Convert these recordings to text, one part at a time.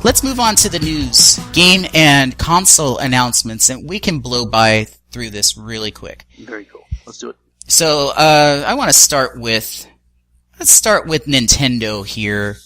let's move on to the news, game and console announcements, and we can blow by through this really quick. Very cool. Let's do it. So, I want to start with Nintendo here.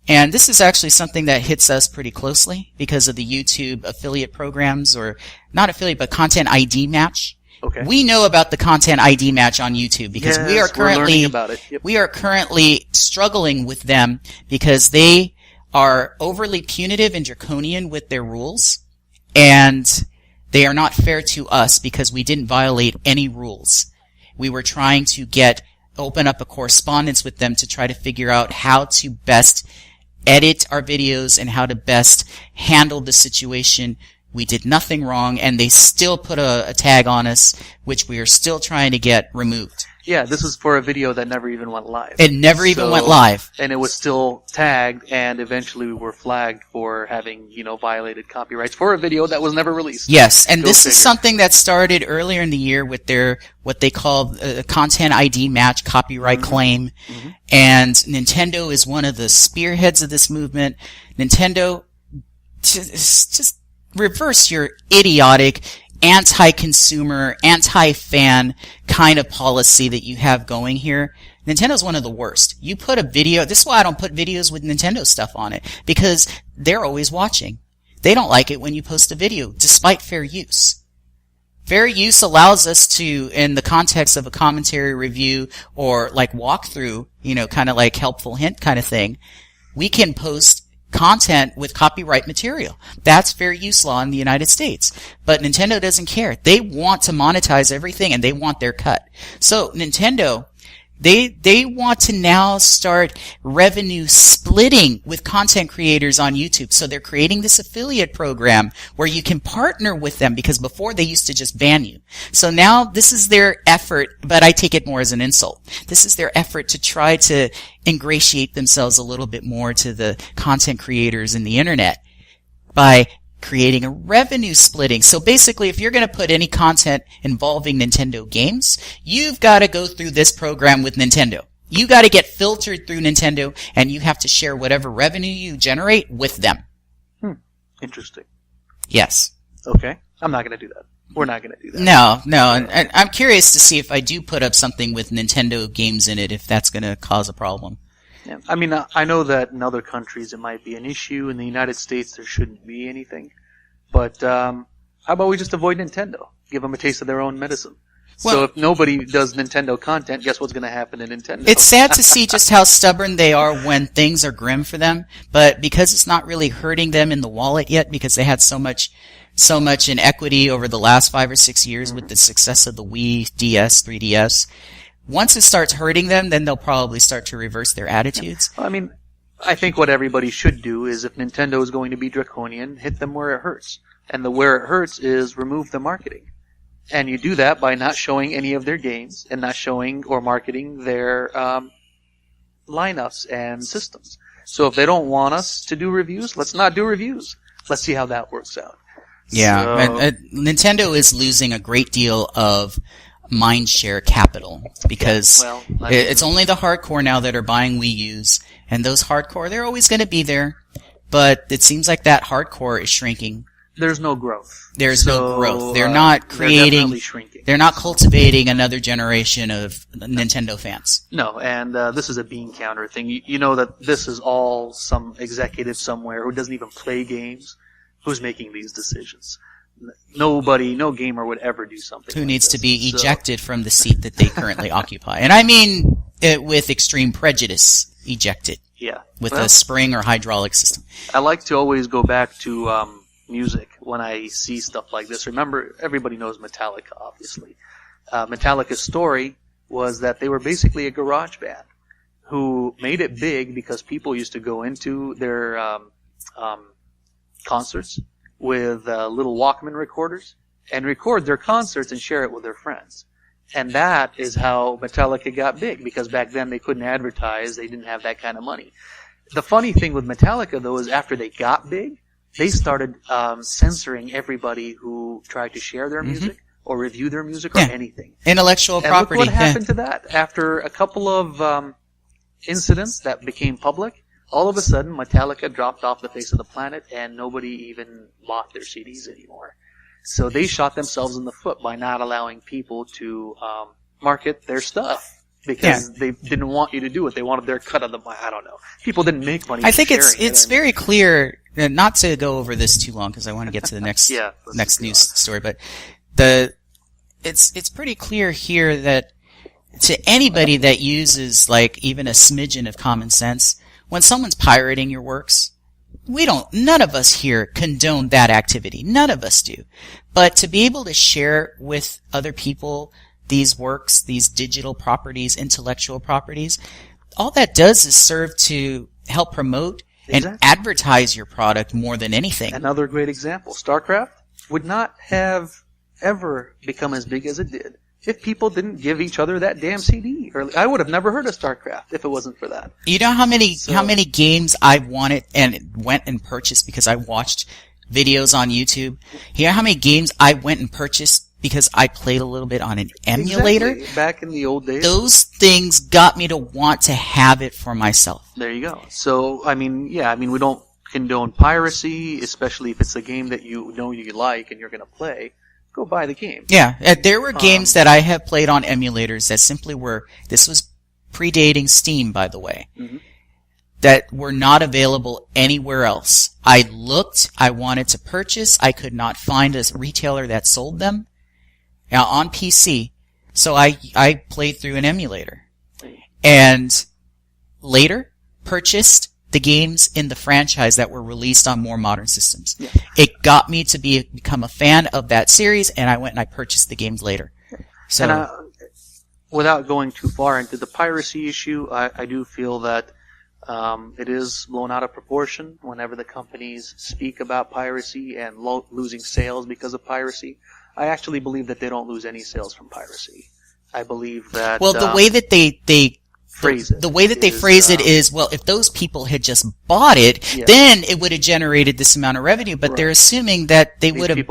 And this is actually something that hits us pretty closely because of the YouTube affiliate programs, or not affiliate, but content ID match. Okay. We know about the content ID match on YouTube because we are we're learning about it. Yep. we are currently struggling with them because they are overly punitive and draconian with their rules, and they are not fair to us because we didn't violate any rules. We were trying to open up a correspondence with them to try to figure out how to best edit our videos and how to best handle the situation. We did nothing wrong, and they still put a tag on us, which we are still trying to get removed. Yeah, this is for a video that never even went live. It never even went live. And it was still tagged, and eventually we were flagged for having, violated copyrights for a video that was never released. Yes, and this is something that started earlier in the year with their, what they call content ID match copyright claim. Mm-hmm. And Nintendo is one of the spearheads of this movement. Nintendo, just reverse your idiotic anti-consumer, anti-fan kind of policy that you have going here. Nintendo's one of the worst. You put a video, this is why I don't put videos with Nintendo stuff on it, because they're always watching. They don't like it when you post a video, despite fair use. Fair use allows us to, in the context of a commentary review or like walkthrough, kind of like helpful hint kind of thing, we can post content with copyright material. That's fair use law in the United States. But Nintendo doesn't care. They want to monetize everything, and they want their cut. So Nintendo, they want to now start revenue splitting with content creators on YouTube. So they're creating this affiliate program where you can partner with them, because before they used to just ban you. So now this is their effort, but I take it more as an insult. This is their effort to try to ingratiate themselves a little bit more to the content creators in the internet by creating a revenue splitting. So basically, if you're going to put any content involving Nintendo games, you've got to go through this program with Nintendo. You got to get filtered through Nintendo, and you have to share whatever revenue you generate with them. Interesting. Yes. Okay. I'm not going to do that. We're not going to do that. No. And I'm curious to see if I do put up something with Nintendo games in it, if that's going to cause a problem. Yeah. I mean, I know that in other countries it might be an issue. In the United States, there shouldn't be anything. But how about we just avoid Nintendo? Give them a taste of their own medicine. Well, so if nobody does Nintendo content, guess what's going to happen in Nintendo? It's sad to see just how stubborn they are when things are grim for them. But because it's not really hurting them in the wallet yet, because they had so much inequity over the last 5 or 6 years with the success of the Wii, DS, 3DS. Once it starts hurting them, then they'll probably start to reverse their attitudes. I mean, I think what everybody should do is, if Nintendo is going to be draconian, hit them where it hurts. And the where it hurts is remove the marketing. And you do that by not showing any of their games and not showing or marketing their lineups and systems. So if they don't want us to do reviews, let's not do reviews. Let's see how that works out. Yeah, Nintendo is losing a great deal of mindshare capital because it's only the hardcore now that are buying Wii U's, and those hardcore, they're always going to be there, but it seems like that hardcore is shrinking. There's no growth. There's no growth. They're not creating, they're not cultivating another generation of Nintendo fans. No, and this is a bean counter thing. You know that this is all some executive somewhere who doesn't even play games who's making these decisions. Nobody, no gamer would ever do something who like needs this. To be ejected from the seat that they currently occupy. And I mean with extreme prejudice, ejected. Yeah. With a spring or hydraulic system. I like to always go back to music when I see stuff like this. Remember, everybody knows Metallica, obviously. Metallica's story was that they were basically a garage band who made it big because people used to go into their concerts with little Walkman recorders and record their concerts and share it with their friends. And that is how Metallica got big, because back then they couldn't advertise. They didn't have that kind of money. The funny thing with Metallica, though, is after they got big, they started censoring everybody who tried to share their music or review their music or anything. Intellectual property. Look what happened to that. After a couple of incidents that became public, All of a sudden, Metallica dropped off the face of the planet, and nobody even bought their CDs anymore. So they shot themselves in the foot by not allowing people to market their stuff. Because they didn't want you to do it. They wanted their cut of the money. I don't know. People didn't make money. I think it's very clear, not to go over this too long because I want to get to the next next news story, but it's pretty clear here that to anybody that uses like even a smidgen of common sense, when someone's pirating your works, none of us here condone that activity. None of us do. But to be able to share with other people these works, these digital properties, intellectual properties, all that does is serve to help promote and advertise your product more than anything. Another great example, StarCraft would not have ever become as big as it did if people didn't give each other that damn CD. I would have never heard of StarCraft if it wasn't for that. You know how many games I wanted and went and purchased because I watched videos on YouTube? You know how many games I went and purchased because I played a little bit on an emulator? Exactly. Back in the old days. Those things got me to want to have it for myself. There you go. So, we don't condone piracy, especially if it's a game that you know you like and you're going to play. Go buy the game. Yeah, there were games that I have played on emulators that simply were, this was predating Steam, by the way, that were not available anywhere else. I looked, I wanted to purchase, I could not find a retailer that sold them. Now, on PC, so I played through an emulator. And later, purchased the games in the franchise that were released on more modern systems. Yeah. It got me to become a fan of that series, and I went and I purchased the games later. So, and without going too far into the piracy issue, I do feel that it is blown out of proportion whenever the companies speak about piracy and losing sales because of piracy. I actually believe that they don't lose any sales from piracy. I believe that... Well, the way that they phrase it. The way that they phrase it is, well, if those people had just bought it, then it would have generated this amount of revenue. But they're assuming that they would have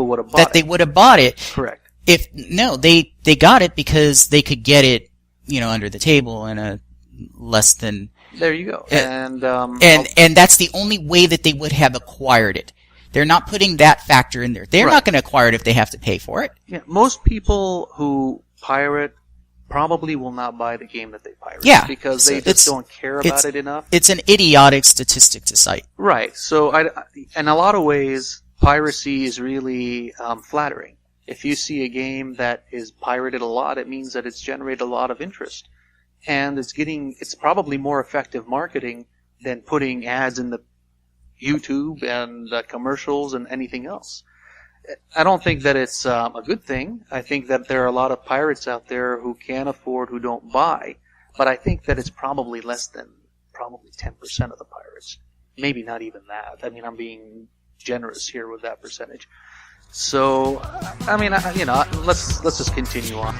bought it. Correct. They got it because they could get it, under the table in a less than. There you go. And that's the only way that they would have acquired it. They're not putting that factor in there. They're not going to acquire it if they have to pay for it. Yeah, most people who pirate probably will not buy the game that they pirate. Yeah. Because they just don't care about it enough. It's an idiotic statistic to cite. Right. So, in a lot of ways, piracy is really flattering. If you see a game that is pirated a lot, it means that it's generated a lot of interest. And it's probably more effective marketing than putting ads in the YouTube and commercials and anything else. I don't think that it's a good thing. I think that there are a lot of pirates out there who can't afford, who don't buy. But I think that it's probably less than 10% of the pirates. Maybe not even that. I mean, I'm being generous here with that percentage. So, let's just continue on.